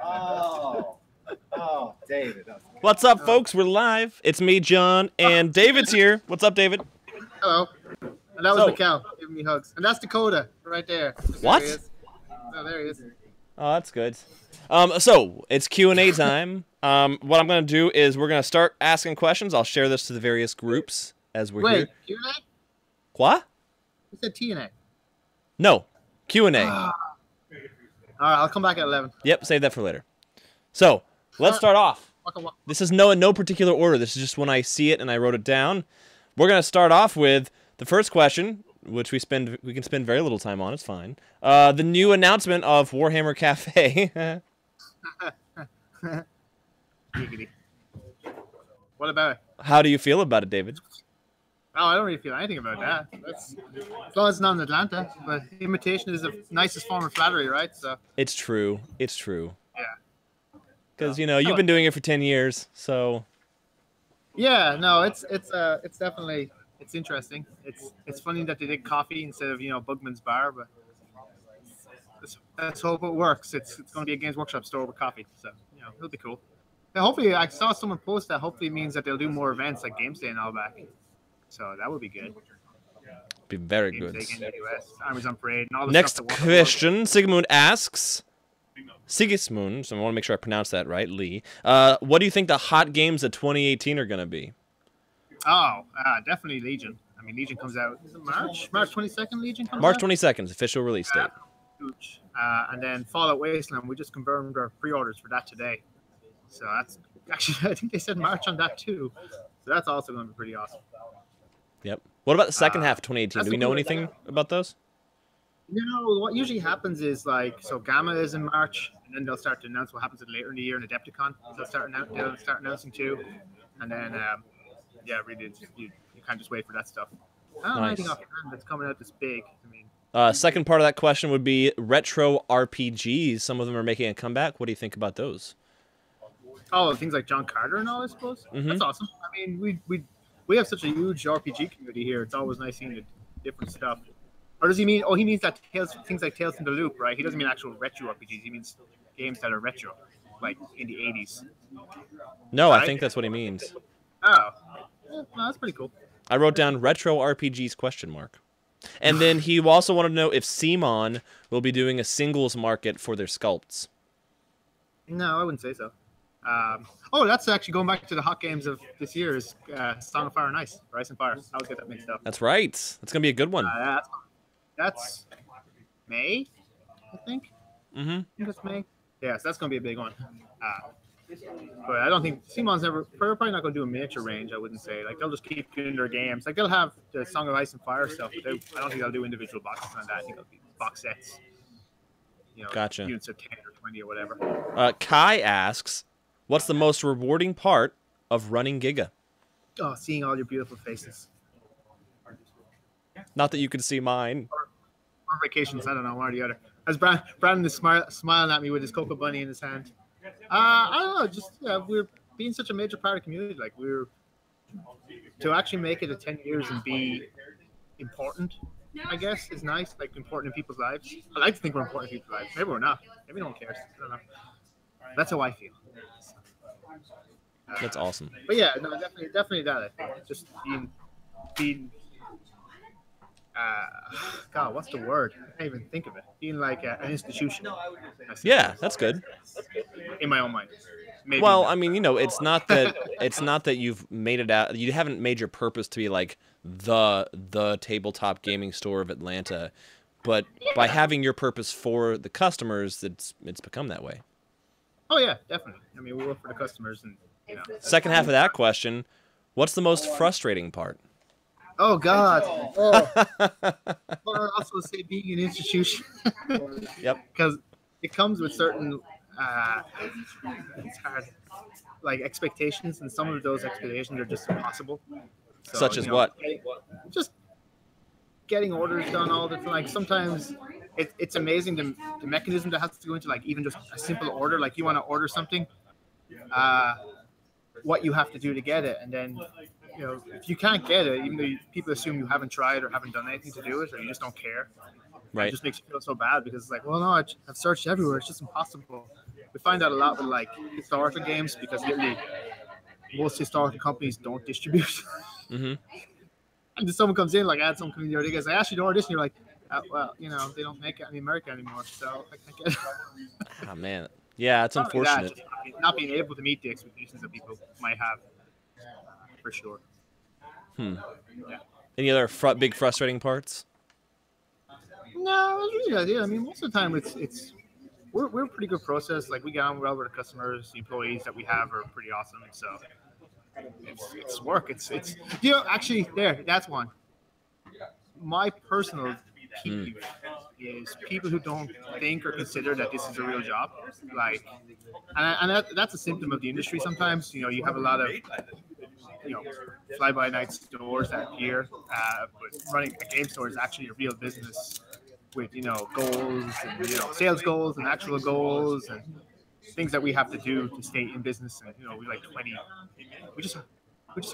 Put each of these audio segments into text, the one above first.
Oh, David. What's up, folks? We're live. It's me, John, and David's here. What's up, David? Hello. And that was Mikkel giving me hugs. And that's Dakota right there. What? There he is. Oh, there he is. Oh, that's good. So it's Q&A time. What I'm going to do is we're going to start asking questions. I'll share this to the various groups as we're here. Wait, Q&A? What? You said T&A. No, Q&A. All right, I'll come back at 11. Yep, save that for later. So let's start off. Waka. This is in no particular order. This is just when I see it and I wrote it down. We're going to start off with the first question, which we can spend very little time on. It's fine. The new announcement of Warhammer Cafe. Giggity. What about it? How do you feel about it, David? Oh, I don't really feel anything about that. As long as it's not in Atlanta. But imitation is the nicest form of flattery, right? So. It's true. It's true. Yeah. Because you've been doing it for 10 years, so. Yeah, no, it's definitely interesting. It's funny that they did coffee instead of Bugman's Bar, but let's hope it works. It's going to be a Games Workshop store with coffee, so it'll be cool. And hopefully, I saw someone post that. Hopefully, it means that they'll do more events like Games Day and all back. So that would be good. Be very Games good. Day in the US, Armies on Parade, and all the Next stuff that question, Sigismund asks. Sigismund, so I want to make sure I pronounce that right, Lee. What do you think the hot games of 2018 are going to be? Oh, definitely Legion. I mean, Legion comes out, is it March? March 22nd, Legion comes March out? 22nd, official release date. Huge. And then Fallout Wasteland, we just confirmed our pre-orders for that today. So that's, actually, I think they said March on that too. So that's also going to be pretty awesome. Yep. What about the second half of 2018? Do we know anything about those? What usually happens is so Gamma is in March, and then they'll start to announce what happens later in the year in Adepticon. They'll start announcing too, and then really you can't just wait for that stuff. I don't know anything offhand that's coming out this big. I mean, second part of that question would be retro RPGs. Some of them are making a comeback. What do you think about those? Oh, things like John Carter and all, I suppose. Mm-hmm. That's awesome. I mean, we have such a huge RPG community here. It's always nice seeing the different stuff. Or does he mean? Oh, he means that things like Tales from the Loop, right? He doesn't mean actual retro RPGs. He means games that are retro, like in the 80s. No, right? I think that's what he means. Oh, no, that's pretty cool. I wrote down retro RPGs ? And then he also wanted to know if CMON will be doing a singles market for their sculpts. No, I wouldn't say so. That's actually going back to the hot games of this year is Song of Fire and Ice, or Ice and Fire. I always get that mixed up. That's right. That's going to be a good one. That's May, I think. Mm-hmm. I think that's May. Yeah, so that's going to be a big one. But I don't think CMON's probably not going to do a miniature range, I wouldn't say. Like, they'll just keep doing their games. Like, they'll have the Song of Ice and Fire stuff, but I don't think they'll do individual boxes on that. I think it'll be box sets. Gotcha. Units of 10 or 20 or whatever. Kai asks, what's the most rewarding part of running Giga? Oh, seeing all your beautiful faces. Not that you can see mine. Or vacations, I don't know, one or the other. As Brandon is smiling at me with his Cocoa Bunny in his hand. I don't know, just we're being such a major part of the community. Like, to actually make it 10 years and be important, I guess, is nice. Like, important in people's lives. I like to think we're important in people's lives. Maybe we're not. Maybe no one cares. I don't know. That's how I feel. That's awesome. But yeah, no, definitely that. I think just being. God, what's the word? I can't even think of it. Being like an institution. Yeah, that's good. In my own mind. Maybe well, not. I mean, it's not that you've made it out. You haven't made your purpose to be like the tabletop gaming store of Atlanta, but by having your purpose for the customers, it's become that way. Oh yeah, definitely. I mean, we work for the customers, and Second half of that question, what's the most frustrating part? Oh God! Oh. Well, I also say being an institution. Yep. Because it comes with certain, it's hard, like expectations, and some of those expectations are just impossible. So, such as what? Just getting orders done all the time. Like sometimes it's amazing the mechanism that has to go into like even just a simple order. Like you want to order something, what you have to do to get it, and then if you can't get it, even though people assume you haven't tried or haven't done anything to do it, or you just don't care, Right. it just makes you feel so bad because it's like, well, no, I've searched everywhere. It's just impossible. We find that a lot with like historical games because literally most historical companies don't distribute. Mm-hmm. And then someone comes in, like, add some community, or they guys, I asked you to order this, and you're like, well, they don't make it in America anymore, so I can't get it. Ah, man. Yeah, it's Not only that, unfortunate. just not being able to meet the expectations that people might have, for sure. Hmm. Yeah. Any other big frustrating parts? No, it's really the idea. I mean, most of the time, we're a pretty good process. Like, we get on well with the customers, the employees that we have are pretty awesome. So it's work. It's actually that's one. My personal peeve is people who don't think or consider that this is a real job. Like, and that's a symptom of the industry. Sometimes, you have a lot of fly-by-night stores that appear, but running a game store is actually a real business with goals and sales goals and actual goals and things that we have to do to stay in business. And we like 20. We just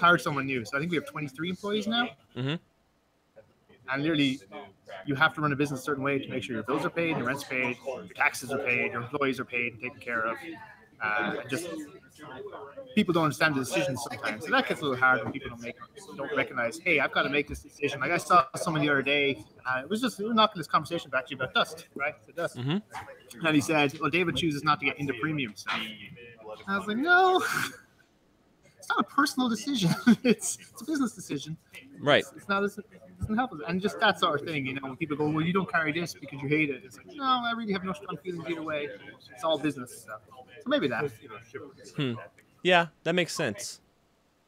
hired someone new, so I think we have 23 employees now. Mm-hmm. And literally, you have to run a business a certain way to make sure your bills are paid, your rent's paid, your taxes are paid, your employees are paid and taken care of. Just people don't understand the decisions sometimes, so that gets a little hard when people don't recognize. Hey, I've got to make this decision. Like I saw someone the other day. We were knocking this conversation actually about dust, right? The dust. Mm-hmm. And he said, "Well, David chooses not to get into premium stuff." I was like, "No." It's not a personal decision. it's a business decision. Right. It's not. It doesn't help us. And just that sort of thing, when people go, well, you don't carry this because you hate it. It's like, no, I really have no strong feelings either way. It's all business stuff. So maybe that. Yeah, that makes sense.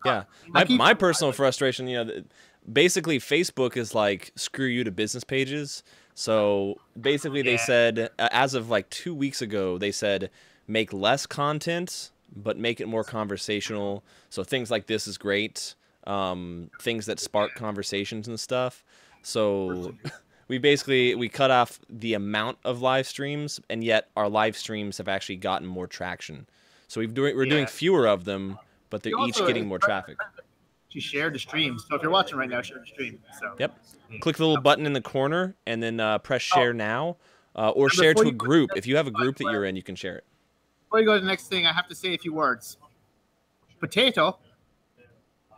Yeah. My personal frustration, basically Facebook is like, screw you to business pages. So basically they said, as of like 2 weeks ago, they said, make less content, but make it more conversational. So things like this is great. Things that spark conversations and stuff. So we cut off the amount of live streams, and yet our live streams have actually gotten more traction. So we're doing fewer of them, but they're each getting more traffic. You share the stream. So if you're watching right now, share the stream. So yep. Click the little button in the corner and then press share now, or share to a group. If you have a group that you're in, you can share it. Before you go to the next thing, I have to say a few words. Potato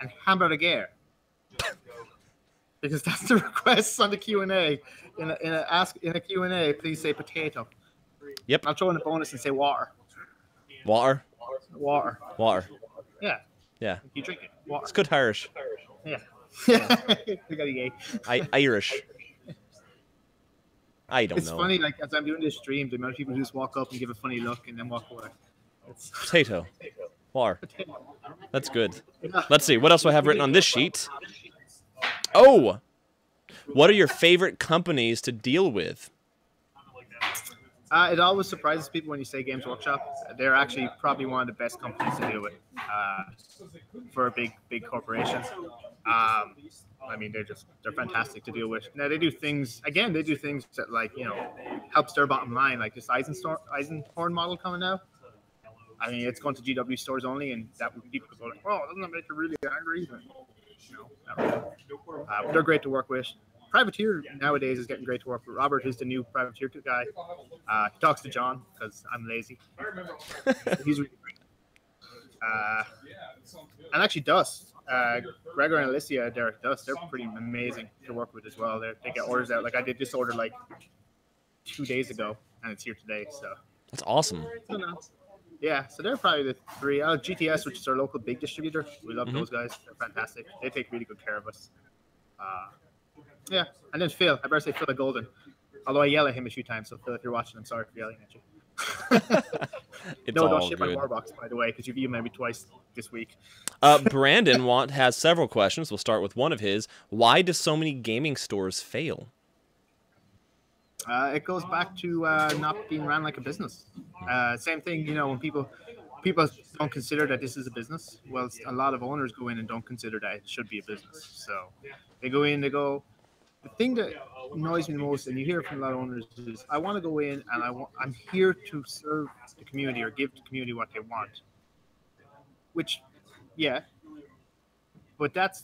and hamburger. Because that's the request on the Q&A. In a Q&A, please say potato. Yep. I'll throw in a bonus and say water. Water? Water. Water. Yeah. Yeah. You drink it. Water. It's good Irish. Yeah. We got a yay. Irish. I don't know. It's funny, like, as I'm doing this stream, the amount of people who just walk up and give a funny look and then walk away. Potato. Water. That's good. Let's see. What else do I have written on this sheet? Oh! What are your favorite companies to deal with? It always surprises people when you say Games Workshop. They're actually probably one of the best companies to deal with for a big corporation. I mean, they're fantastic to deal with. Now they do things that, like, helps their bottom line, like this Eisenhorn model coming out. I mean, it's going to GW stores only, and that people could go like, "Oh, doesn't that make you really angry?" But, not really. But they're great to work with. Privateer nowadays is getting great to work with. Robert is the new Privateer guy. He talks to John because I'm lazy. He's really great. And actually, Dust, Gregor and Alicia, Derek Dust, they're pretty amazing to work with as well. They get orders out. Like, I did this order like 2 days ago, and it's here today. So that's awesome. Yeah, so they're probably the three. GTS, which is our local big distributor. We love those guys. They're fantastic. They take really good care of us. Yeah, and then Phil. I better say Phil the Golden. Although I yell at him a few times, so Phil, if you're watching, I'm sorry for yelling at you. Don't ship my Warbox, by the way, because you've emailed me twice this week. Brandon has several questions. We'll start with one of his. Why do so many gaming stores fail? It goes back to not being run like a business. Same thing, when people don't consider that this is a business. Well, a lot of owners go in and don't consider that it should be a business. So they go in, the thing that annoys me the most, and you hear from a lot of owners, is I want to go in and I'm here to serve the community or give the community what they want. Which, yeah, but that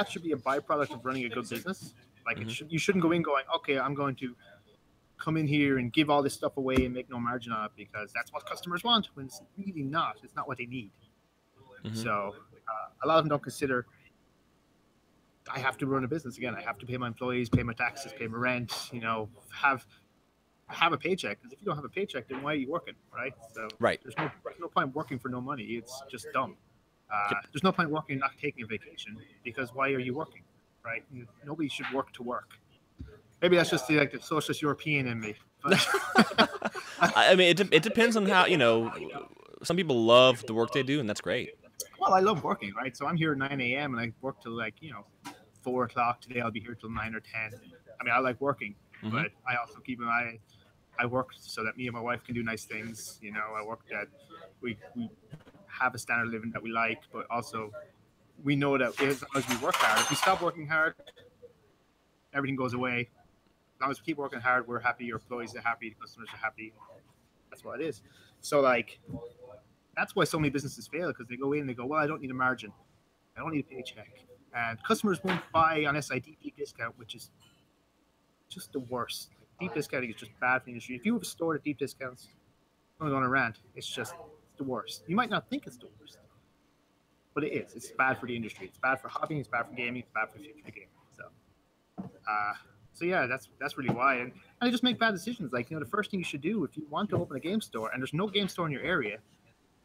should be a byproduct of running a good business. Like you shouldn't go in going, okay, I'm going to come in here and give all this stuff away and make no margin on it because that's what customers want. When it's really not. It's not what they need. So a lot of them don't consider. I have to run a business again. I have to pay my employees, pay my taxes, pay my rent. Have a paycheck. Because if you don't have a paycheck, then why are you working, right? So there's no point working for no money. It's just dumb. There's no point working not taking a vacation because why are you working, right? Nobody should work to work. Maybe that's just the socialist European in me. But I mean, it depends on how some people love the work they do, and that's great. Well, I love working, right? So I'm here at 9 a.m. and I work till 4 o'clock. Today I'll be here till 9 or 10. I mean, I like working, but I also keep an eye. I work so that me and my wife can do nice things. I work that we have a standard of living that we like, but also we know that as long as we work hard, if we stop working hard, everything goes away. As long as we keep working hard, we're happy. Your employees are happy. The customers are happy. That's what it is. So that's why so many businesses fail because they go in and they go, well, I don't need a margin. I don't need a paycheck. And customers won't buy on SID deep discount, which is just the worst. Deep discounting is just bad for the industry. If you have a store at deep discounts, I'm going to rant. It's the worst. You might not think it's the worst, but it is. It's bad for the industry. It's bad for hobbying. It's bad for gaming. It's bad for future gaming. So yeah, that's really why. And I just make bad decisions. The first thing you should do if you want to open a game store and there's no game store in your area,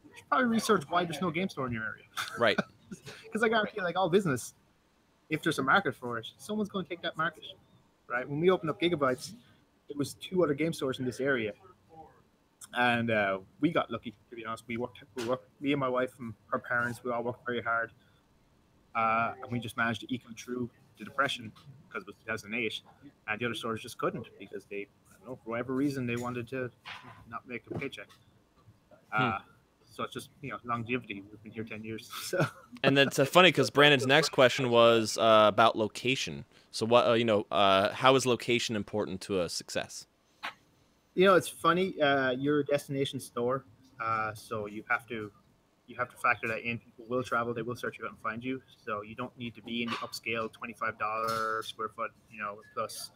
you should probably research why there's no game store in your area. Right. Because I guarantee, all business, if there's a market for it, someone's going to take that market, right? When we opened up Giga-Bites, there was 2 other game stores in this area, and we got lucky. To be honest, we worked. Me and my wife and her parents, we all worked very hard, and we just managed to eke through the depression because it was 2008, and the other stores just couldn't because they, I don't know, for whatever reason, they wanted to not make a paycheck. So it's just longevity. We've been here 10 years. So. And that's funny because Brandon's next question was about location. So what how is location important to a success? It's funny. You're a destination store, so you have to factor that in. People will travel. They will search you out and find you. So you don't need to be in the upscale $25 square foot plus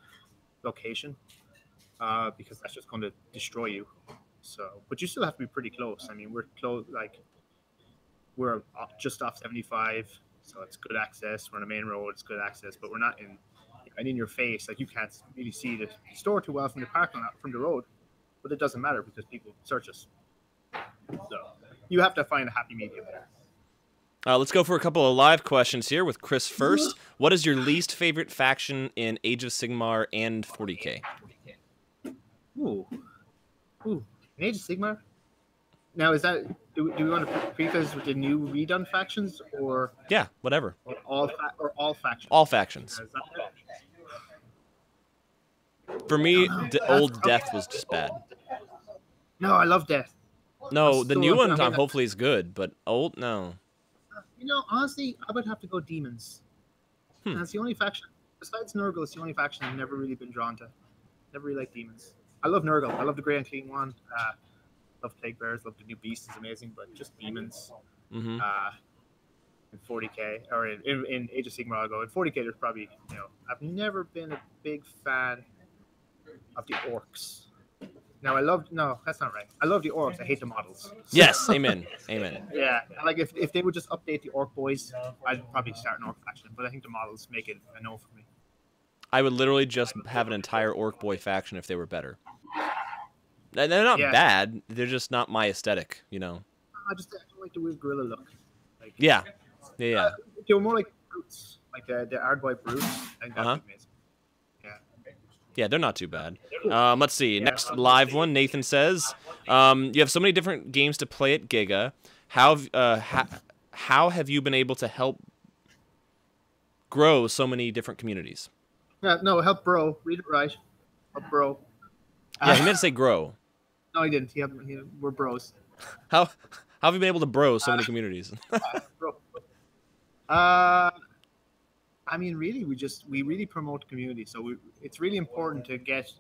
location because that's just going to destroy you. So, but you still have to be pretty close. I mean, we're close, we're just off 75, so it's good access. We're on a main road, it's good access, but we're not in your face. You can't really see the store too well from the parking lot, from the road, but it doesn't matter because people search us. So you have to find a happy medium there. Let's go for a couple of live questions here with Chris first. What is your least favorite faction in Age of Sigmar and 40K? Ooh. Age of Sigmar? Now, is that do we want to preface with the new redone factions or whatever all factions? All factions. For me, the old Death was just bad. No, I love Death. No, the new one hopefully is good, but old no. Honestly, I would have to go Demons. That's the only faction besides Nurgle. It's the only faction I've never really been drawn to. Never really liked Demons. I love Nurgle. I love the Grey and Clean one. Love Plague Bears. Love the new Beast. Is amazing, but just Demons. In 40K or in Age of Sigmar, I'll go. In 40K, there's probably I've never been a big fan of the Orcs. Now that's not right. I love the Orcs. I hate the models. Yes, amen. Yeah, if they would just update the Orc boys, I'd probably start an Orc faction. But I think the models make it a no for me. I would literally just have an entire Orc boy faction if they were better. They're not bad. They're just not my aesthetic, I don't like the weird gorilla look. Yeah. They were more like brutes, like the Ardboi brutes. I think that's amazing. Yeah, they're not too bad. Let's see. Next live one, Nathan says, you have so many different games to play at Giga. How have you been able to help grow so many different communities? Help bro. Read it right. Help bro. Yeah, he meant to say grow. No, he didn't. We're bros. How have you been able to bro so many communities? Bro. I mean, really, we really promote community. So it's really important to get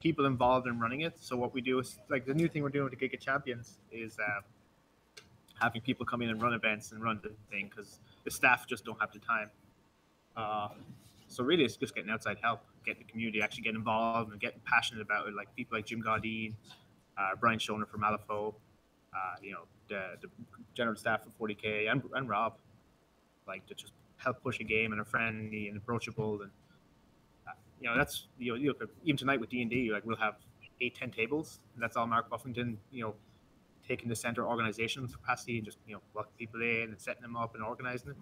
people involved in running it. So what we do is, the new thing we're doing with the Giga Champions is having people come in and run events and run the thing. Because the staff just don't have the time. So really, it's just getting outside help, getting the community actually getting involved and getting passionate about it. Like people like Jim Godin, Brian Schoner from Malifaux, you know, the general staff of 40K and Rob, like to just help push a game and are friendly and approachable. And you know, that's you know even tonight with D&D, like we'll have 8-10 tables, and that's all Mark Buffington, you know, taking the center organization capacity and just you know welcoming people in and setting them up and organizing it.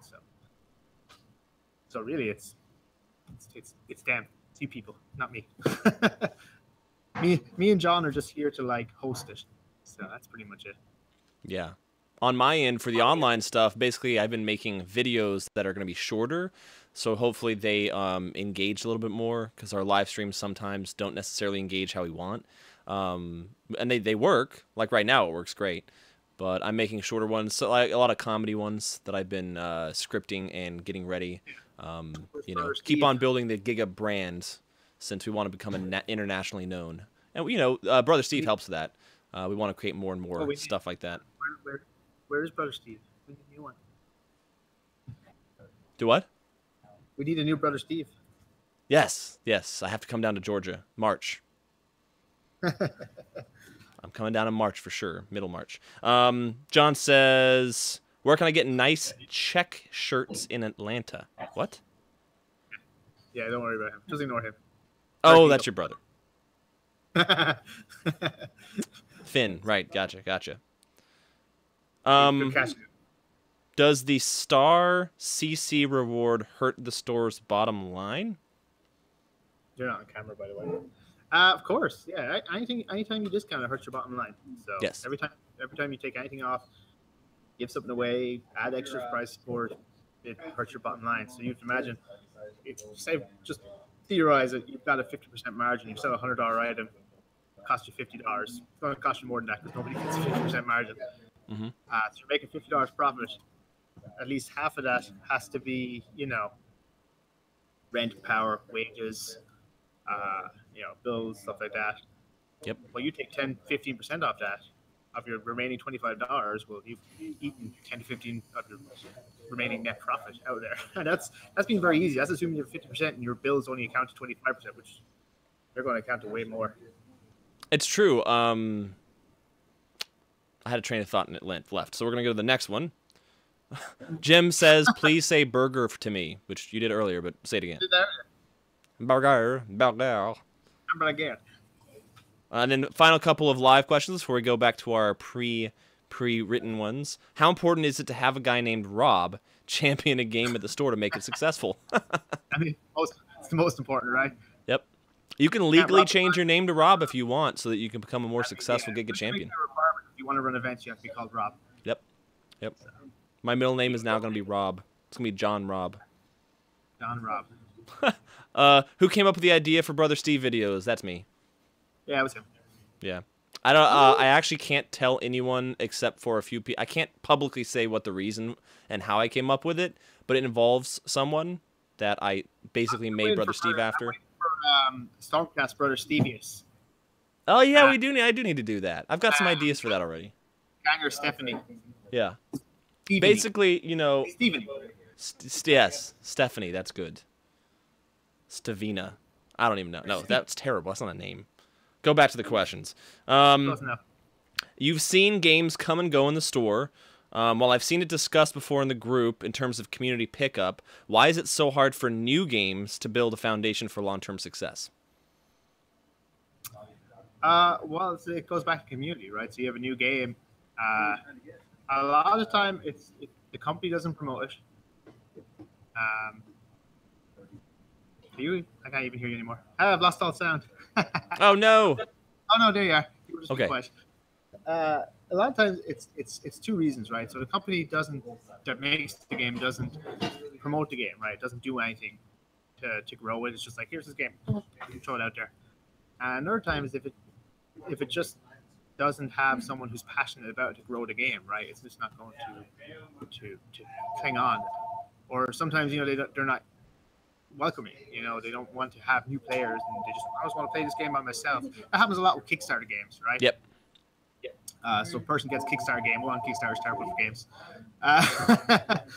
So really, it's them. It's you people, not me. me and John are just here to like host it. So that's pretty much it. Yeah. On my end, for the online stuff, basically I've been making videos that are going to be shorter, so hopefully they engage a little bit more, because our live streams sometimes don't necessarily engage how we want. And they work. Like right now, it works great. But I'm making shorter ones, so like a lot of comedy ones that I've been scripting and getting ready. You know, keep on building the Giga brand, since we want to become internationally known. And you know, Brother Steve helps with that. We want to create more and more stuff like that. Where is Brother Steve? We need a new one. Do what? We need a new Brother Steve. Yes. I have to come down to Georgia, March. I'm coming down in March for sure, middle March. John says, where can I get nice check shirts in Atlanta? What? Yeah, don't worry about him. Just ignore him. Oh, that's your brother. Finn, right. Gotcha. Does the star CC reward hurt the store's bottom line? You're not on camera, by the way. Of course, yeah. Anytime you discount, it hurts your bottom line. So yes. Every time you take anything off, give something away, add extra price support, it hurts your bottom line. So you can imagine, just theorize that you've got a 50% margin. You sell a $100 item, it costs you $50. It's going to cost you more than that because nobody gets a 50% margin. Mm-hmm. So you're making $50 profit. At least half of that has to be, you know, rent, power, wages, you know, bills, stuff like that. Yep. Well, you take 10-15% off that, of your remaining $25. Well, you've eaten 10 to 15 of your remaining net profit out there, and that's been very easy. That's assuming you have 50% and your bills only account to 25%, which they're going to account to way more. It's true. I had a train of thought and it left, so we're gonna go to the next one. Jim says, "Please say burger to me," which you did earlier, but say it again. Burger. And then final couple of live questions before we go back to our pre-written ones. How important is it to have a guy named Rob champion a game at the store to make it successful? I mean, it's the most important, right? Yep. You can legally change your name to Rob if you want, so that you can become a more successful Giga champion. If you want to run events, you have to be called Rob. Yep. My middle name is now going to be Rob. It's going to be John Rob. John Rob. Who came up with the idea for Brother Steve videos? That's me. Yeah, it was him. Yeah. I actually can't tell anyone except for a few people. I can't publicly say what the reason and how I came up with it, but it involves someone that I basically made Brother Steve after. Stormcast Brother Stevius. Oh yeah, I do need to do that. I've got some ideas for that already. Ganger Stephanie. Yeah. Stephanie. Basically, you know. Steven. Yes, Stephanie. That's good. Stavina. I don't even know. No, that's terrible. That's not a name. Go back to the questions. You've seen games come and go in the store. While I've seen it discussed before in the group in terms of community pickup, why is it so hard for new games to build a foundation for long-term success? Well, it goes back to community, right? So you have a new game. A lot of the time, the company doesn't promote it. I can't even hear you anymore. I've lost all sound. Oh no! Oh no, there you are. You were just okay. Quiet. A lot of times it's two reasons, right? So the company that makes the game doesn't promote the game, right? It doesn't do anything to grow it. It's just like, here's this game, you throw it out there. And another time is if it just doesn't have someone who's passionate about it to grow the game, right? It's just not going to hang on. Or sometimes, you know, they're not welcoming. You know, they don't want to have new players, and I just want to play this game by myself. That happens a lot with Kickstarter games, right? Yep. So a person gets Kickstarter game. One Kickstarter is terrible for games,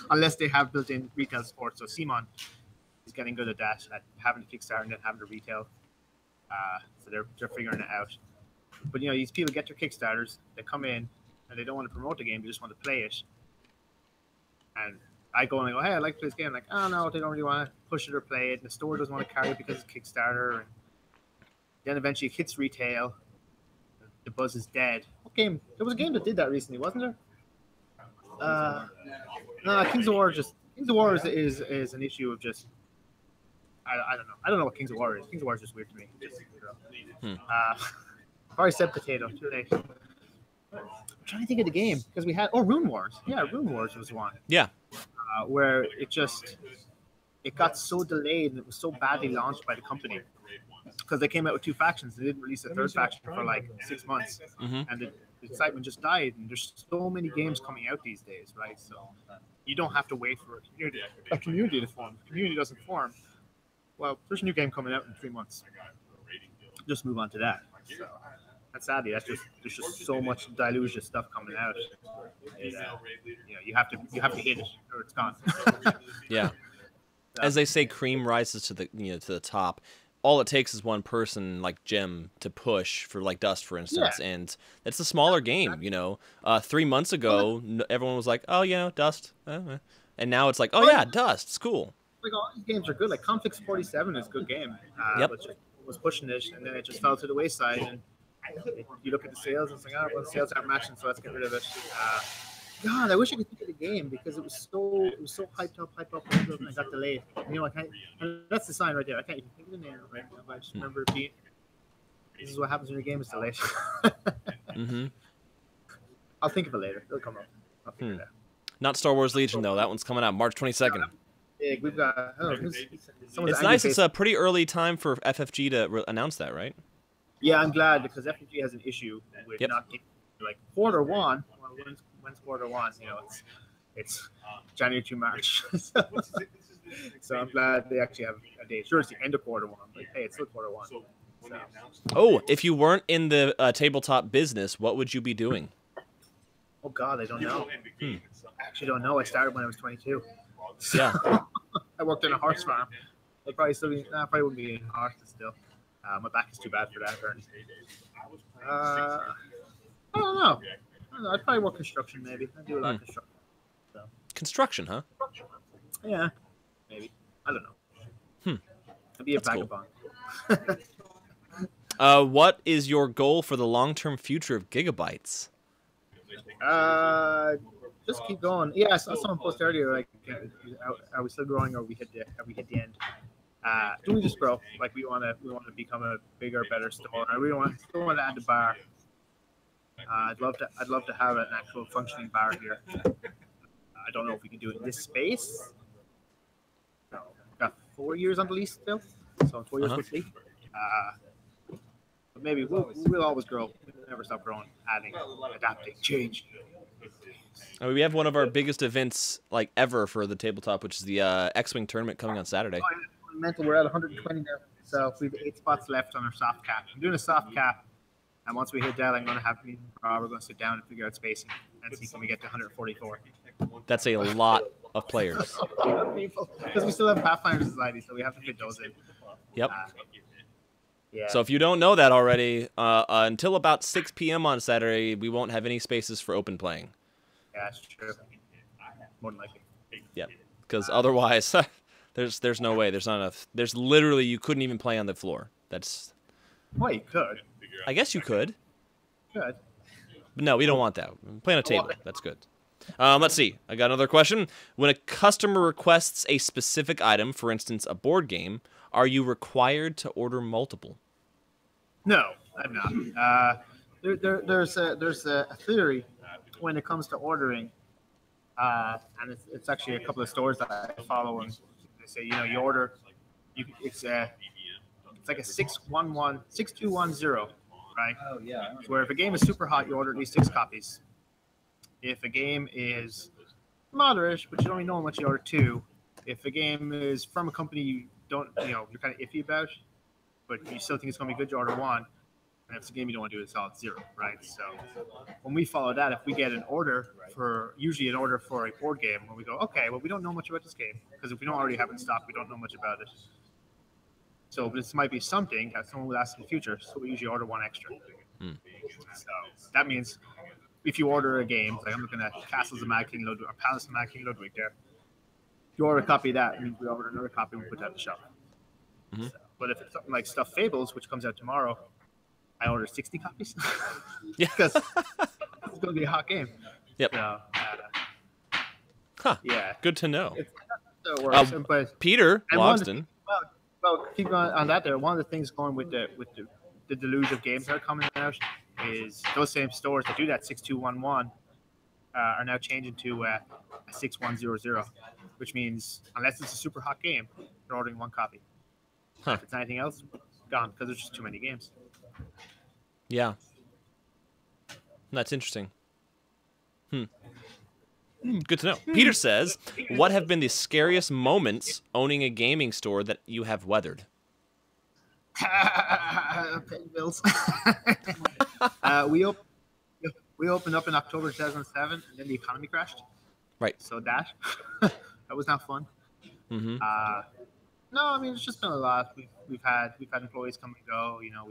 unless they have built-in retail support. So Simon is getting good at that, at having to Kickstarter and then having to retail. So they're figuring it out. But these people get their Kickstarters, they come in, and they don't want to promote the game; they just want to play it. And I go and I go, hey, I'd like to play this game. I'm like, oh no, they don't really want to push it or play it. And the store doesn't want to carry it because it's Kickstarter. And then eventually it hits retail. The buzz is dead. What game? There was a game that did that recently, wasn't there? No, Kings of War is an issue of just I don't know. I don't know what Kings of War is. Kings of War is just weird to me. I've already said potato. Too late. I'm trying to think of the game because we had Rune Wars. Yeah, Rune Wars was one. Yeah. Where it got so delayed and it was so badly launched by the company because they came out with 2 factions. They didn't release a 3rd faction for like 6 months, and the excitement just died. And there's so many games coming out these days, right? So you don't have to wait for a community to form. If the community doesn't form, well, there's a new game coming out in 3 months. Just move on to that. So, and sadly, there's just so much deluge of stuff coming out. You have to hit it or it's gone. Yeah. As they say, cream rises to the top. All it takes is one person like Jim to push for like Dust, for instance, and it's a smaller game. 3 months ago, everyone was like, "Oh, Dust," and now it's like, "Oh yeah, Dust, it's cool." Like all these games are good. Like Conflicts 47 is a good game. But was pushing it, and then it just fell to the wayside. And you look at the sales, and it's like, the sales aren't matching, so let's get rid of it. God, I wish I could think of the game because it was so hyped up, and it got delayed. And that's the sign right there. I can't even think of the name right now, but I just remember it being. This is what happens when your game is delayed. I'll think of it later. It'll come up. I'll figure it out. Not Star Wars Legion though. That one's coming out March 22nd. We've got. It's nice. It's a pretty early time for FFG to announce that, right? Yeah, I'm glad because FFG has an issue with not getting like quarter one. Well, when's quarter one? It's January to March. So I'm glad they actually have a date. Sure, it's the end of quarter one, but hey, it's still quarter one. So. Oh, if you weren't in the tabletop business, what would you be doing? Oh God, I don't know. I actually don't know. I started when I was 22. Yeah. I worked in a horse farm. I'd probably still be. I probably wouldn't be in horses still. My back is too bad for that. I don't know. I'd probably work construction maybe. I do a lot of construction. So. Construction, huh? Yeah, maybe. I don't know. I'd be a vagabond. Cool. What is your goal for the long-term future of Giga-Bites? Just keep going. Yeah, I saw someone post earlier like, are we still growing or have we hit the end? Do we just grow? Like we want to become a bigger, better store. I really still want to add the bar. I'd love to have an actual functioning bar here. I don't know if we can do it in this space. No, got 4 years on the lease still, so in 4 years quickly. But maybe we'll always grow. We'll never stop growing, adding, adapting, changing. I mean, we have one of our biggest events like ever for the tabletop, which is the X-Wing tournament coming on Saturday. Mental, we're at 120 now, so we have 8 spots left on our soft cap. I'm doing a soft cap, and once we hit that, I'm going to have we're going to sit down and figure out spacing and see can we get to 144. That's a lot of players. Because we still have Pathfinder Society, so we have to fit those in. Yep. Yeah. So if you don't know that already, until about 6 p.m. on Saturday, we won't have any spaces for open playing. Yeah, that's true. More than likely. Yeah, because otherwise, there's no way. There's not enough. There's literally you couldn't even play on the floor. That's. Well, you could. I guess you could. Good. But no, we don't want that. Play on a table. That's good. Let's see. I got another question. When a customer requests a specific item, for instance, a board game, are you required to order multiple? No, I'm not. There's a theory when it comes to ordering, and it's actually a couple of stores that I follow, and they say you order, it's like a 6210, right? Oh yeah. So where if a game is super hot, you order at least 6 copies. If a game is moderate, but you don't really know how much, you order 2. If a game is from a company you don't, you're kind of iffy about, but you still think it's going to be good, you order 1. And if it's a game you don't want to do, it's all at 0, right? So when we follow that, if we get an order usually an order for a board game, when we go, okay, well, we don't know much about this game, because if we don't already have it in stock, we don't know much about it. So this might be something that someone will ask in the future, so we usually order one extra. So that means if you order a game, like I'm looking at Castles of Mad King Ludwig, or Palace of Mad King Ludwig there, if you order a copy of that, means we order another copy and we put that on the shelf. So, but if it's something like Stuffed Fables, which comes out tomorrow, I order 60 copies. Yeah. Because it's going to be a hot game. Yep. So, Huh. yeah. Good to know. So it works. But, Peter and Logston. Well, keep going on that there. One of the things going with the deluge of games that are coming out is those same stores that do that 6211 are now changing to a 6100, which means unless it's a super hot game, you're ordering one copy. Huh. If it's anything else, gone, because there's just too many games. Yeah. That's interesting. Good to know. Peter says, what have been the scariest moments owning a gaming store that you have weathered? Paying bills. We opened up in October 2007, and then the economy crashed. Right. So that was not fun. Mm-hmm. No, I mean it's just been a lot. We've had employees come and go. You know,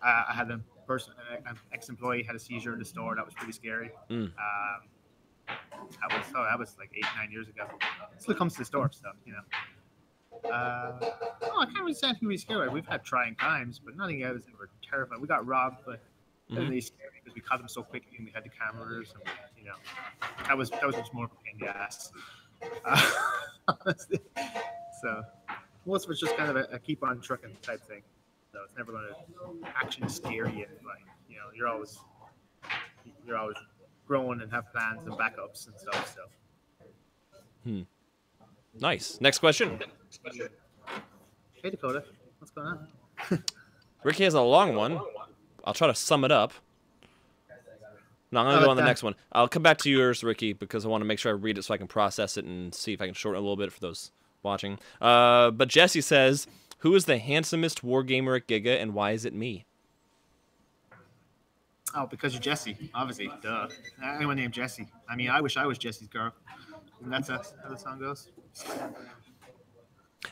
I had an ex-employee had a seizure in the store. That was pretty scary. That was like 8-9 years ago. Still comes to the store stuff, you know. I can't really say anything really scary. We've had trying times, but nothing else ever terrifying. We got robbed, but it was really scary because we caught them so quickly and we had the cameras, and you know, that was much more of a pain in the ass. Honestly. So most of it's just kind of a keep on trucking type thing. So it's never going to actually scare you. Like, you know, you're always growing and have plans and backups and stuff. So. Nice. Next question. Hey Dakota, what's going on? Ricky has a long one. I'll try to sum it up. No, I'm going to go on the next one. I'll come back to yours, Ricky, because I want to make sure I read it so I can process it and see if I can shorten it a little bit for those watching. But Jesse says, who is the handsomest wargamer at Giga, and why is it me? Oh, because you're Jesse, obviously. Duh. Anyone named Jesse. I mean, I wish I was Jesse's girl. And that's how the song goes.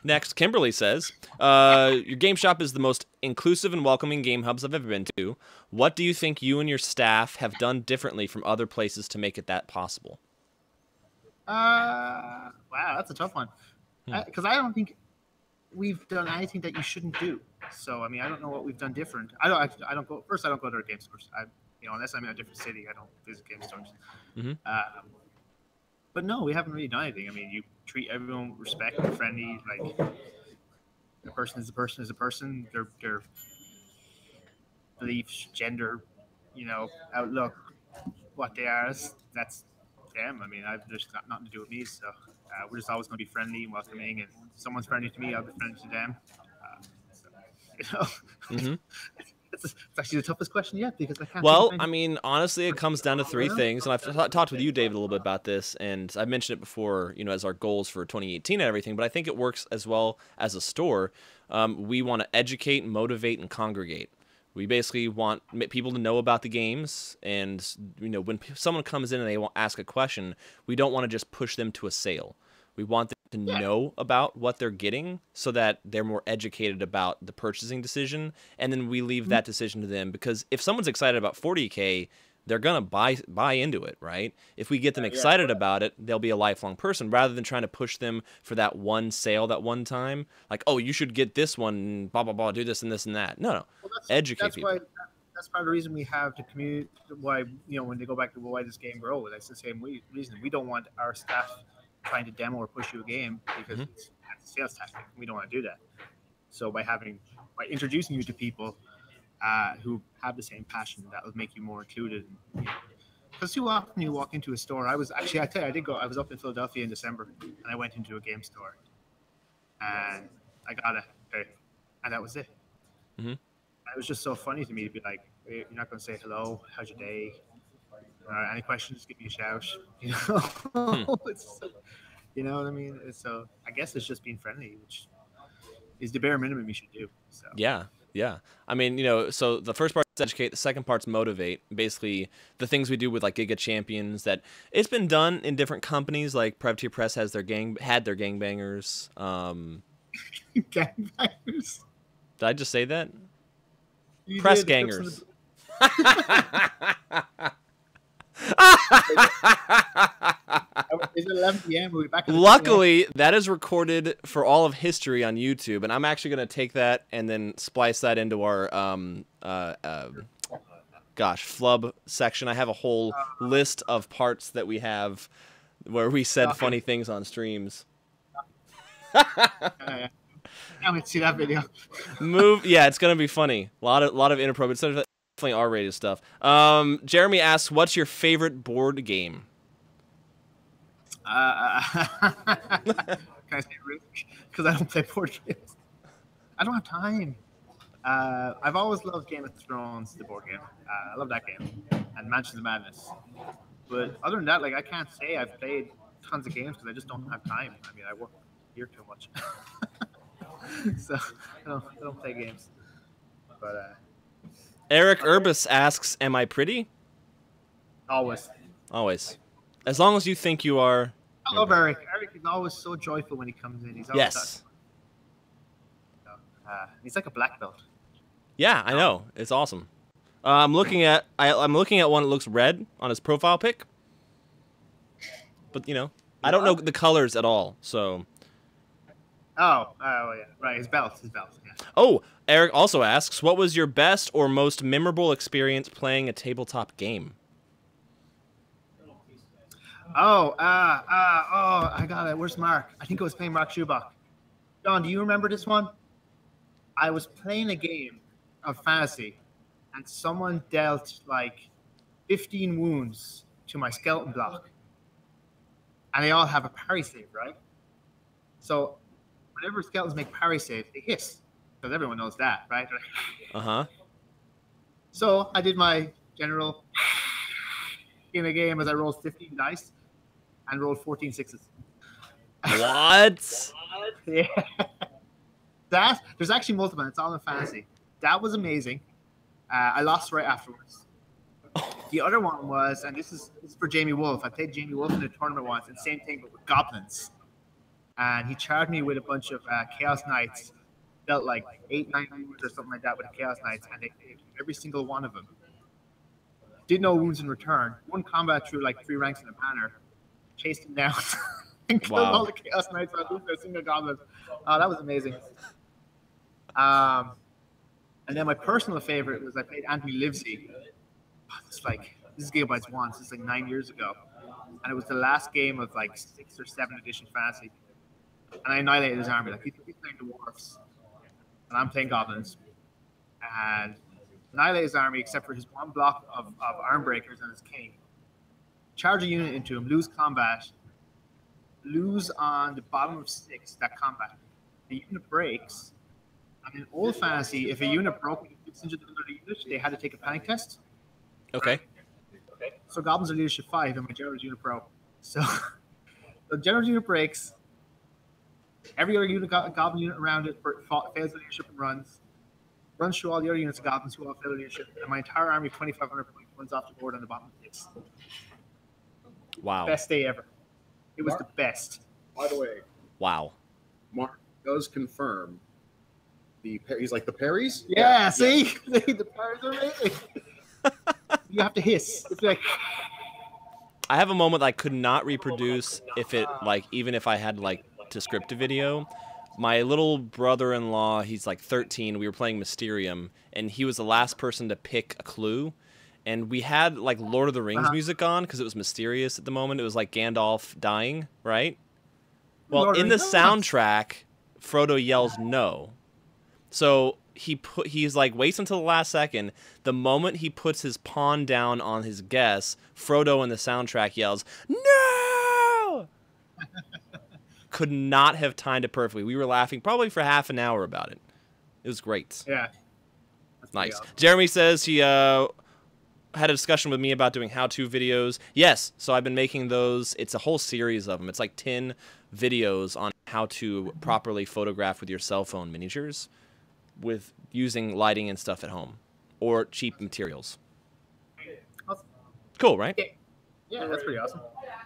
Next, Kimberly says, your game shop is the most inclusive and welcoming game hubs I've ever been to. What do you think you and your staff have done differently from other places to make it that possible? Wow, that's a tough one. Because I don't think we've done anything that you shouldn't do. So, I mean, I don't know what we've done different. I don't go to our game stores. Unless I'm in a different city, I don't visit game stores. But no, we haven't really done anything. I mean, you treat everyone with respect, friendly. Like, a person is a person is a person. Their beliefs, gender, outlook, what they are, that's them. I mean, there's got nothing to do with me. So we're just always going to be friendly and welcoming. And if someone's friendly to me, I'll be friendly to them. It's actually the toughest question yet because I can't. Well, I mean, honestly, it comes down to three things, and I've talked with you, David, a little bit about this, and I've mentioned it before, as our goals for 2018 and everything. But I think it works as well as a store. We want to educate, motivate, and congregate. We basically want people to know about the games, and when someone comes in and they want ask a question, we don't want to just push them to a sale. We want them to know about what they're getting so that they're more educated about the purchasing decision, and then we leave that decision to them, because if someone's excited about 40K, they're going to buy into it, right? If we get them excited about it, they'll be a lifelong person, rather than trying to push them for that one sale that one time. Like, oh, you should get this one, blah, blah, blah, do this and this and that. No. Well, educate people. That's part of the reason we have the community, why, when they go back to why this game grows, that's the same reason. We don't want our staff trying to demo or push you a game because it's a sales tactic. We don't want to do that. So by introducing you to people who have the same passion, that will make you more included. Because too often you walk into a store. I was up in Philadelphia in December, and I went into a game store, and I got and that was it. It was just so funny to me to be like, you're not going to say hello, how's your day? Any questions, give me a shout. You know what I mean? So I guess it's just being friendly, which is the bare minimum you should do. So. Yeah. Yeah. I mean, you know, so the first part is educate, the second part's motivate. Basically, the things we do with like Giga Champions that it's been done in different companies. Like Privateer Press has their gangbangers. Gangbangers. Did I just say that? You Press did, the Crips and gangers. Is it 11 p.m.? We'll be back in the Luckily, that is recorded for all of history on YouTube, and I'm actually going to take that and then splice that into our flub section. I have a whole list of parts that we have where we said funny things on streams. I want to see that video. Yeah, it's going to be funny. A lot of inappropriate stuff. Definitely R-rated stuff. Jeremy asks, "What's your favorite board game?" Can I say Risk? Because I don't play board games. I don't have time. I've always loved Game of Thrones, the board game. I love that game, and Mansions of Madness. But other than that, like I can't say I've played tons of games because I just don't have time. I mean, I work here too much, so I don't play games. But Eric Urbis asks, "Am I pretty?" always. Always. As long as you think you are. I love Eric. Eric is always so joyful when he comes in. He's always Yes. he's like a black belt. Yeah, I know. It's awesome. I'm looking at one that looks red on his profile pic. But, you know, I don't know the colors at all, so. Oh yeah. Right, his belt. Yeah. Oh, Eric also asks, "What was your best or most memorable experience playing a tabletop game?" Oh, I got it. Where's Mark? I think I was playing Mark Schubach. John, do you remember this one? I was playing a game of fantasy, and someone dealt like 15 wounds to my skeleton block, and they all have a parry save, right? So whenever skeletons make parry saves, they hiss, because everyone knows that, right? Uh-huh. So I did my general in a game as I rolled 15 dice and rolled 14 sixes. What? Yeah. There's actually multiple. It's all in fantasy. That was amazing. I lost right afterwards. The other one was, and this is for Jamie Wolf. I played Jamie Wolf in a tournament once, and same thing, but with goblins. And he charged me with a bunch of Chaos Knights. Dealt like 8, 9 wounds or something like that with the Chaos Knights, and they hit every single one of them. Did no wounds in return. Won combat through like 3 ranks in a banner. Chased him down and killed all the Chaos Knights without losing a single goblin. That was amazing. And then my personal favorite was I played Anthony Livesey. This is Giga-Bites 1. This is like 9 years ago. And it was the last game of like 6th or 7th edition fantasy. And I annihilated his army. Like he's playing dwarves. And I'm playing goblins. And annihilate his army except for his one block of arm breakers and his king. Charge a unit into him, lose combat, lose on the bottom of 6 that combat. The unit breaks. And in old fantasy, if a unit broke and fits into another unit, they had to take a panic test. Okay. So goblins are leadership 5 and my general's unit broke. So the general's unit breaks. Every other unit, goblin unit around it fails the leadership and runs through all the other units of goblins who all fail leadership, and my entire army, 2,500 points, runs off the board on the bottom of 6. Wow. Best day ever. It was the best. By the way, Wow. Mark does confirm he's like the parries. Yeah, see? The parries are amazing. You have to hiss. It's like I have a moment I could not reproduce even if I had like to script a video. My little brother-in-law, he's like 13, we were playing Mysterium, and he was the last person to pick a clue. And we had like Lord of the Rings music on because it was mysterious at the moment. It was like Gandalf dying, right? Well, in the soundtrack, Frodo yells no. So he's like waits until the last second. The moment he puts his pawn down on his guess, Frodo in the soundtrack yells, "No!" Could not have timed it perfectly. We were laughing probably for half an hour about it. It was great. Yeah. Nice. Jeremy says he had a discussion with me about doing how-to videos. Yes, so I've been making those. It's a whole series of them. It's like 10 videos on how to properly photograph with your cell phone miniatures. with using lighting and stuff at home or cheap materials. Awesome. Cool, right? Yeah, that's pretty awesome.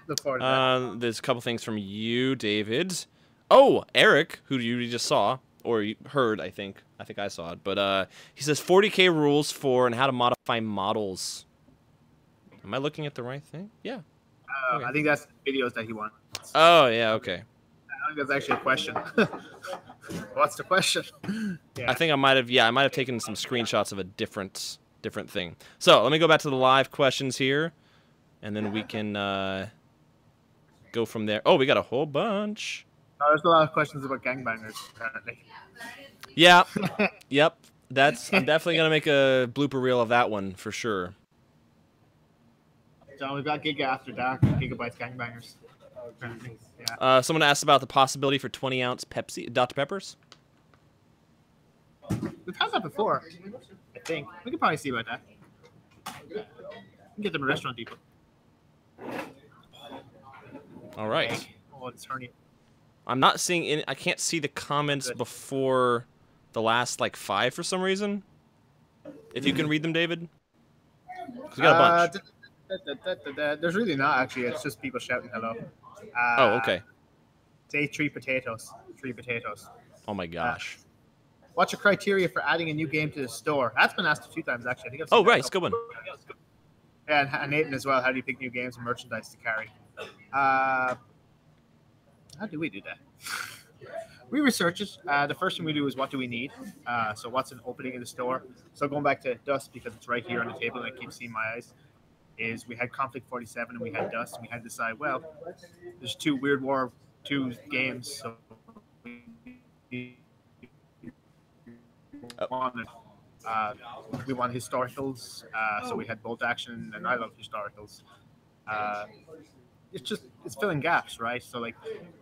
Look forward to that. There's a couple things from you, David. Oh, Eric, who you just saw or you heard, I think. I think I saw it. But he says 40K rules for and how to modify models. Am I looking at the right thing? Yeah. Okay. I think that's the videos that he wants. Oh, yeah, okay. I think that's actually a question. What's the question? Yeah. I think I might have taken some screenshots of a different thing. So let me go back to the live questions here, and then we can go from there. Oh, we got a whole bunch. There's a lot of questions about gangbangers, apparently. Yeah. Yep. I'm definitely gonna make a blooper reel of that one for sure. So we've got Giga After Dark, Giga-Bites gangbangers. Apparently. Yeah. Someone asked about the possibility for 20-ounce Pepsi, Dr. Peppers. We've had that before, I think. We can probably see about that. We can get them a Restaurant Depot. All right. Oh, it's turning. I'm not seeing any. I can't see the comments before the last like 5 for some reason. If you can read them, David. 'Cause we got a bunch. There's really not, actually. It's just people shouting hello. Oh, okay. Say 3 potatoes. 3 potatoes. Oh my gosh. What's your criteria for adding a new game to the store? That's been asked a few times, actually. I think I've Oh, seen that right. It's a good one. And Nathan as well. How do you pick new games and merchandise to carry? How do we do that? We research it. The first thing we do is what do we need? So what's an opening in the store? So going back to Dust, because it's right here on the table and I keep seeing my eyes, is we had Conflict 47 and we had Dust, and we had to decide, well, there's 2 Weird War 2 games, so we want historicals, so we had Bolt Action, and I love historicals. It's filling gaps, right? So like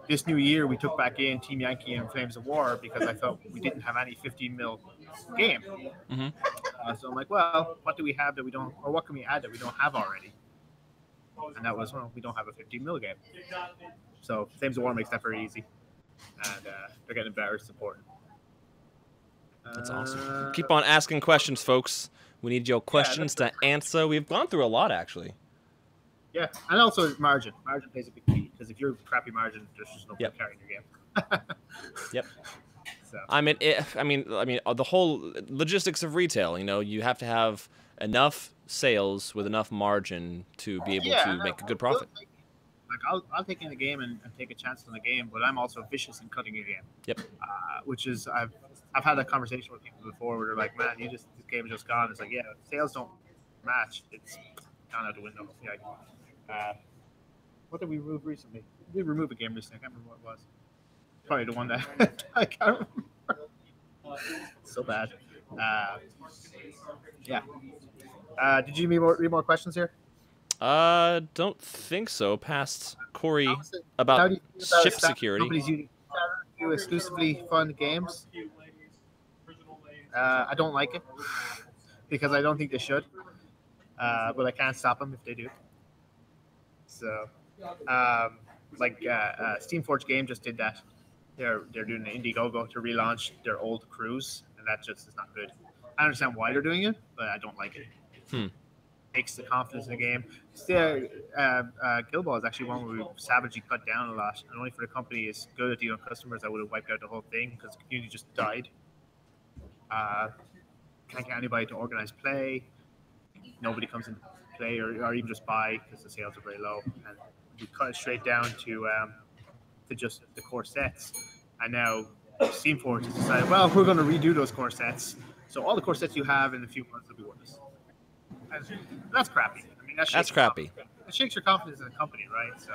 this new year, we took back in Team Yankee and Flames of War because I felt we didn't have any 15 mil game. Mm-hmm. So I'm like, well, what do we have that we don't, or what can we add that we don't have already? And that was, well, we don't have a 15 mil game. So Flames of War makes that very easy, and they're getting better support. That's awesome. Keep on asking questions, folks. We need your questions to answer. We've gone through a lot, actually. Yeah, and also margin. Margin plays a big key, because if you're crappy margin, there's just no point carrying your game. Yep. So. I mean, the whole logistics of retail. You know, you have to have enough sales with enough margin to be able to make a good profit. Like I'll take in the game and take a chance on the game, but I'm also vicious in cutting a game. Yep. Which is I've had that conversation with people before where they're like, man, this game is just gone. It's like, yeah, sales don't match. It's gone out the window. Yeah. What did we remove recently? We removed a game recently. I can't remember what it was. Probably the one that I can't remember. So bad. Yeah. Did you read more questions here? Don't think so. Past Corey about ship security. Companies do exclusively fund games. I don't like it because I don't think they should, but I can't stop them if they do. So, Steamforge Game just did that. They're doing an Indiegogo to relaunch their old cruise, and that just is not good. I understand why they're doing it, but I don't like it. Takes the confidence in the game. Guild Ball is actually one where we savagely cut down a lot, and only for the company is good at dealing with customers. I would have wiped out the whole thing because the community just died. Can't get anybody to organize play. Nobody comes into play or even just buy because the sales are very low. And we cut it straight down to just the core sets. And now Steamforge has decided, well, we're going to redo those core sets. So all the core sets you have in a few months will be worthless. And that's crappy. I mean, that's crappy. It shakes your confidence in the company, right? So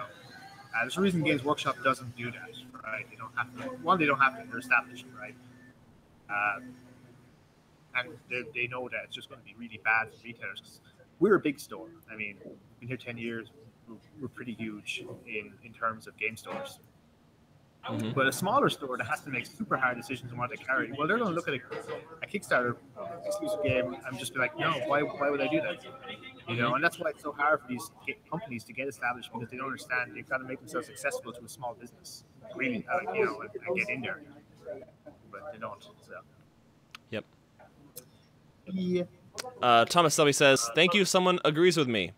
there's a reason Games Workshop doesn't do that, right? They don't have to. One, they don't have to. They're established, right? And they know that it's just going to be really bad for retailers. 'Cause we're a big store. I mean, we've been here 10 years. We're pretty huge in terms of game stores. Mm-hmm. But a smaller store that has to make super hard decisions on what to carry, well, they're going to look at a Kickstarter exclusive game and just be like, no, why would I do that? You know, and that's why it's so hard for these companies to get established, because they don't understand they've got to make themselves accessible to a small business, really, and get in there. But they don't. So. Yeah. Thomas Selby says, "Thank you. Someone agrees with me."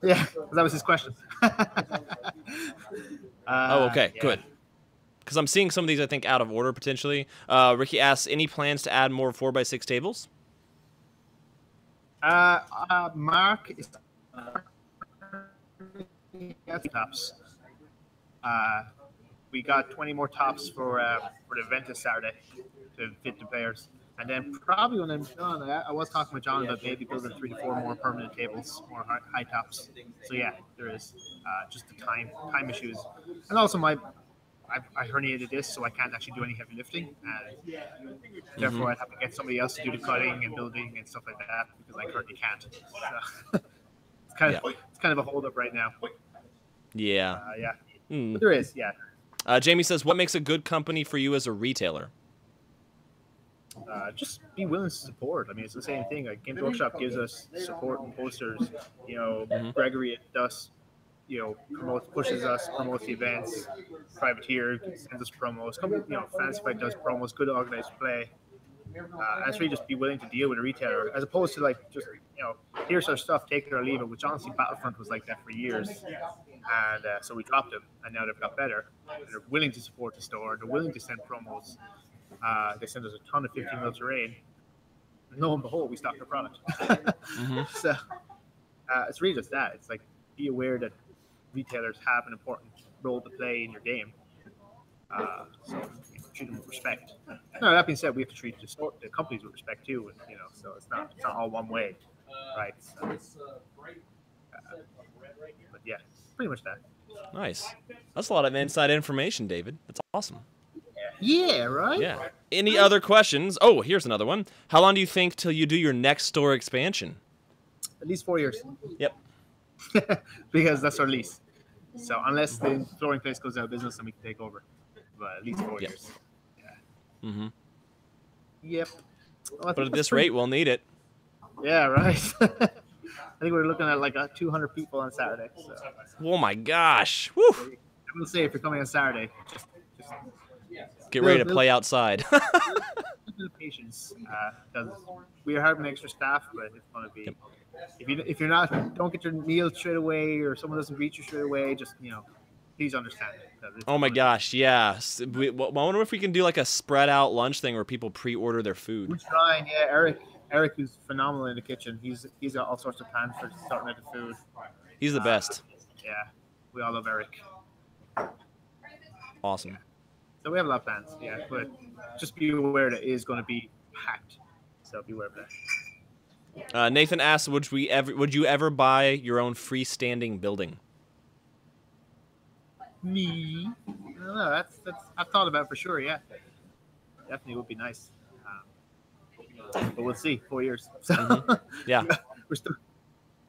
Yeah, that was his question. Oh, okay, Yeah. good. Because I'm seeing some of these, I think, out of order potentially. Ricky asks, "Any plans to add more 4x6 tables?" Mark is tops. We got 20 more tops for the event this Saturday to fit the players. And then probably when I'm done, I was talking with John about maybe building 3 to 4 more permanent tables, more high tops. So yeah, there is just the time issues, and also I herniated this, so I can't actually do any heavy lifting, and therefore I'd have to get somebody else to do the cutting and building and stuff like that because I currently can't. So it's kind of a hold up right now. Yeah. But there is, yeah. Jamie says, "What makes a good company for you as a retailer?" Just be willing to support. I mean, it's the same thing. Like Games Workshop gives us support and posters. You know, Gregory does. You know, pushes us, promotes the events. Privateer sends us promos. You know, Fantasy Fight does promos. Good organized play. That's really just be willing to deal with a retailer, as opposed to like just here's our stuff, take it or leave it. Which honestly, Battlefront was like that for years, and so we dropped them, and now they've got better. They're willing to support the store. They're willing to send promos. They send us a ton of 15 mil terrain. And lo and behold, we stock their product. So it's really just that. It's like be aware that retailers have an important role to play in your game. So treat them with respect. No, that being said, we have to treat the companies with respect too. And, so it's not all one way, right? So, but yeah, pretty much that. Nice. That's a lot of inside information, David. That's awesome. Yeah, right? Yeah. Any other questions? Oh, here's another one. How long do you think till you do your next store expansion? At least 4 years. Yep. Because that's our lease. So unless the flooring place goes out of business, then we can take over. But at least 4 years. Yeah. Yep. Well, but at this rate, we'll need it. Yeah, right. I think we're looking at like 200 people on Saturday. So. Oh my gosh! Woo! I will say if you're coming on Saturday, just get ready to play outside. Patience, because we are having extra staff, but it's going to be if you're not, don't get your meal straight away, or someone doesn't greet you straight away. Just please understand. Oh my gosh, yeah. I wonder if we can do like a spread out lunch thing where people pre-order their food. We're trying, yeah. Eric, who's phenomenal in the kitchen. He's got all sorts of plans for starting out the food. He's the best. Yeah, we all love Eric. Awesome. Yeah. So we have a lot of plans, yeah. But just be aware that it is going to be packed. So be aware of that. Nathan asks, would you ever buy your own freestanding building? Me? I don't know. That's I've thought about it for sure. Yeah, definitely would be nice. But we'll see. 4 years. So yeah,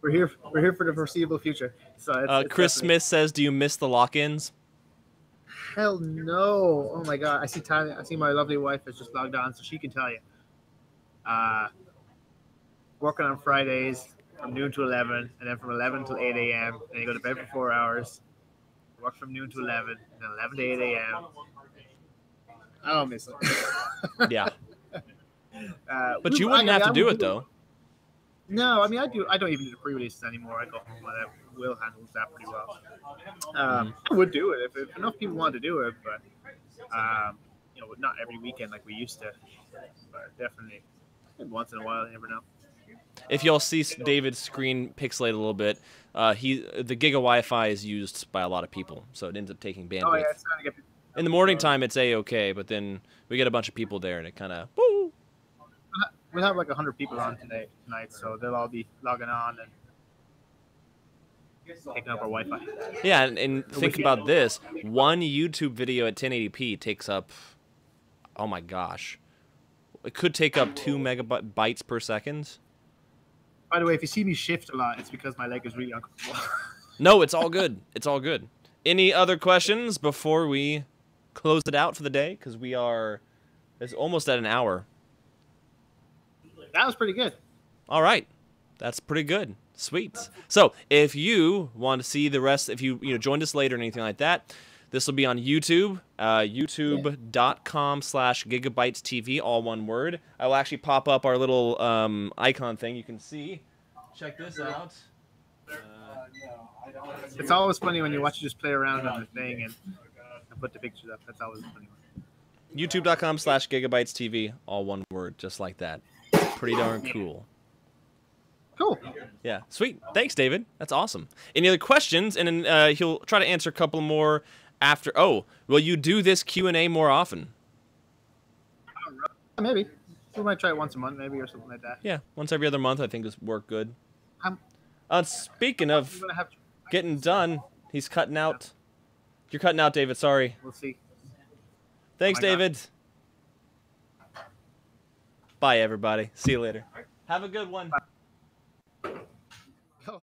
we're here for the foreseeable future. So it's Chris Smith says, "Do you miss the lock-ins?" Hell no! Oh my god! I see Tanya. I see my lovely wife has just logged on, so she can tell you. Working on Fridays from noon to 11, and then from 11 till 8 a.m. Then you go to bed for 4 hours. Work from noon to 11, and then 11 to 8 a.m. I don't miss it. Yeah. But you wouldn't have to do it though. No, I mean I do. I don't even do the pre-releases anymore. I go home and Will handles that pretty well. I would do it if enough people want to do it, but not every weekend like we used to. But definitely once in a while. You never know. If y'all see David's screen pixelate a little bit, the Giga Wi-Fi is used by a lot of people, so it ends up taking bandwidth. Oh yeah, it's trying to get. In the morning time, it's a-okay, but then we get a bunch of people there, and it kind of woo. We'll have like 100 people on tonight, so they'll all be logging on and taking up our Wi-Fi. Yeah, and think about this: one YouTube video at 1080p takes up, oh my gosh, it could take up 2 megabytes per second. By the way, if you see me shift a lot, it's because my leg is really uncomfortable. No, it's all good. It's all good. Any other questions before we close it out for the day? Because it's almost at an hour. That was pretty good. All right. That's pretty good. Sweet. So if you want to see the rest, if you joined us later or anything like that, This will be on YouTube, youtube.com/GigaBytesTV, all one word. I will actually pop up our little icon thing. You can see. Check this out. It's always funny when you watch you just play around on the thing and put the pictures up. That's always funny. YouTube.com/GigaBytesTV, all one word, just like that. Pretty darn cool. Cool. Yeah, sweet. Thanks, David. That's awesome. Any other questions? And then he'll try to answer a couple more after. Oh, will you do this Q&A more often? Maybe. We might try it once a month, maybe, or something like that. Yeah, once every other month, I think this work good. Speaking of getting done, he's cutting out. You're cutting out, David. Sorry. We'll see. Thanks, David. Bye, everybody. See you later. Have a good one. Bye. Oh.